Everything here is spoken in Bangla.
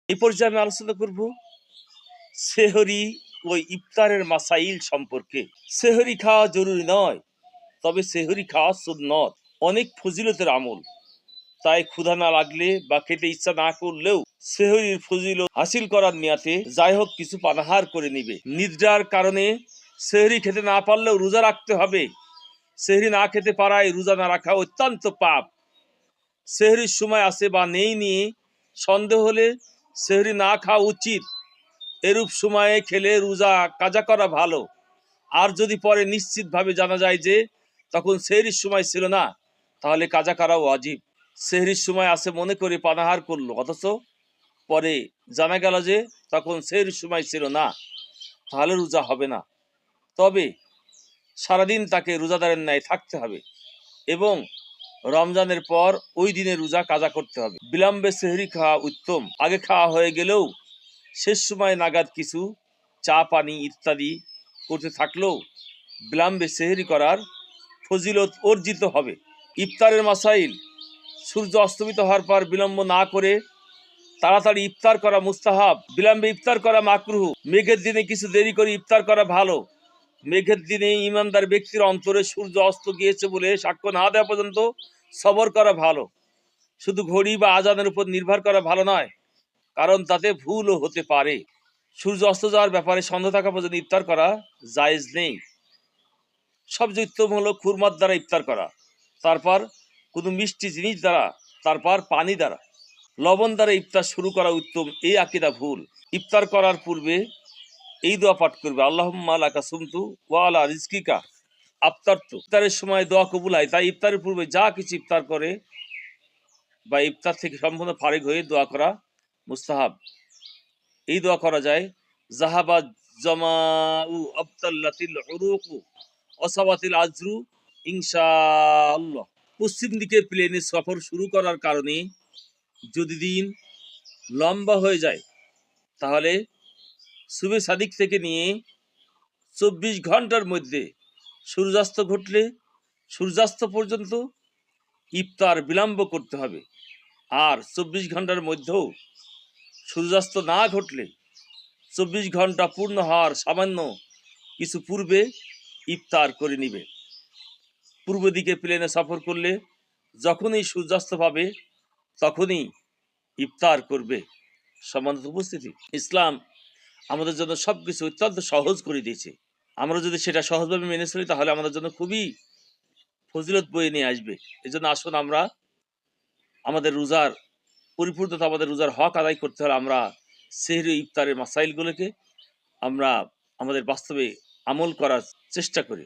এই পর্যায়ে আমি আলোচনা করব সেহরি ও ইফতারের মাসাইল সম্পর্কে। সেহরি খাওয়া জরুরি নয়, তবে সেহরি খাওয়া সুন্নত, অনেক ফজিলতের আমল। তাই ক্ষুধা না লাগলে বা খেতে ইচ্ছা না করলেও সেহরির ফজিলত হাসিল করার নিয়াতে যাই হোক কিছু পানাহার করে নিবে। নিদ্রার কারণে সেহরি খেতে না পারলেও রোজা রাখতে হবে। সেহরি না খেতে পারায় রোজা না রাখা অত্যন্ত পাপ। সেহরির সময় আছে বা নেই নিয়ে সন্দেহ হলে সেহরি না খাওয়া উচিত। এরূপ সময়ে খেলে রোজা কাজা করা ভালো। আর যদি পরে নিশ্চিতভাবে জানা যায় যে তখন সেহরির সময় ছিল না, তাহলে কাজা করা ওয়াজিব। সেহরির সময় আছে মনে করে পানাহার করলো, অথচ পরে জানা গেল যে তখন সেহরির সময় ছিল না, তাহলে রোজা হবে না। তবে সারাদিন তাকে রোজাদারের ন্যায় থাকতে হবে এবং রমজানের পর ওই দিনে রোজা কাজা করতে হবে। বিলম্বে সেহরি খাওয়া উত্তম। আগে খাওয়া হয়ে গেলেও শেষ সময় নাগাদ কিছু চা পানি ইত্যাদি করতে থাকলেও বিলম্বে সেহরি করার ফজিলত অর্জিত হবে। ইফতারের মাসাইল: সূর্য অস্তমিত হওয়ার পর বিলম্ব না করে তাড়াতাড়ি ইফতার করা মুস্তাহাব। বিলম্বে ইফতার করা মাকরুহ। মেঘের দিনে কিছু দেরি করে ইফতার করা ভালো। মেঘের দিনে ইমানদার ব্যক্তির অন্তরে সূর্য অস্ত গিয়েছে বলে সাক্ষ্য না দেওয়া পর্যন্ত সবর করা ভালো। শুধু ঘড়ি বা আজানের উপর নির্ভর করা ভালো নয়, কারণ তাতে ভুলও হতে পারে। সূর্য অস্ত যাওয়ার ব্যাপারে সন্দেহ থাকা পর্যন্ত ইফতার করা জায়েজ নেই। সবচেয়ে উত্তম হলো খুরমার দ্বারা ইফতার করা, তারপর কোনো মিষ্টি জিনিস দ্বারা, তারপর পানি দ্বারা। লবণ দ্বারা ইফতার শুরু করা উত্তম, এই আকীদা ভুল। ইফতার করার পূর্বে এই দোয়া পাঠ করবে: আল্লাহুম্মা লাকা সুমতু ওয়া আলা রিজকিকা আফতারতু। ইফতারের সময় দোয়া কবুল হয়, তাই ইফতারের পূর্বে যা কিছু ইফতার করে বা ইফতার থেকে সম্পূর্ণ ফারিগ হয়ে দোয়া করা মুস্তাহাব। এই দোয়া করা যায়: জাহাবা জামাউ আবতাল্লাতিল উরুকু অসাবাতিল আজরু ইনশাআল্লাহ। পশ্চিম দিকে প্লেনে সফর শুরু করার কারণে যদি দিন লম্বা হয়ে যায়, তাহলে সুবে সাদিক থেকে নিয়ে 24 ঘন্টার মধ্যে সূর্যাস্ত ঘটলে সূর্যাস্ত পর্যন্ত ইফতার বিলম্ব করতে হবে। আর 24 ঘন্টার মধ্যেও সূর্যাস্ত না ঘটলে 24 ঘন্টা পূর্ণ হওয়ার সামান্য কিছু পূর্বে ইফতার করে নিবে। পূর্ব দিকে প্লেনে সফর করলে যখনই সূর্যাস্ত পাবে তখনই ইফতার করবে। সম্মানিত উপস্থিতি, ইসলাম আমাদের জন্য সবকিছু অত্যন্ত সহজ করে দিয়েছে। আমরা যদি সেটা সহজভাবে মেনে চলি, তাহলে আমাদের জন্য খুবই ফজিলত বয়ে নিয়ে আসবে। এই জন্য আসুন আমরা আমাদের রোজার পরিপূর্ণতা, আমাদের রোজার হক আদায় করতে হলে আমরা সেহরি ইফতারের মাসাইলগুলোকে আমরা আমাদের বাস্তবে আমল করার চেষ্টা করি।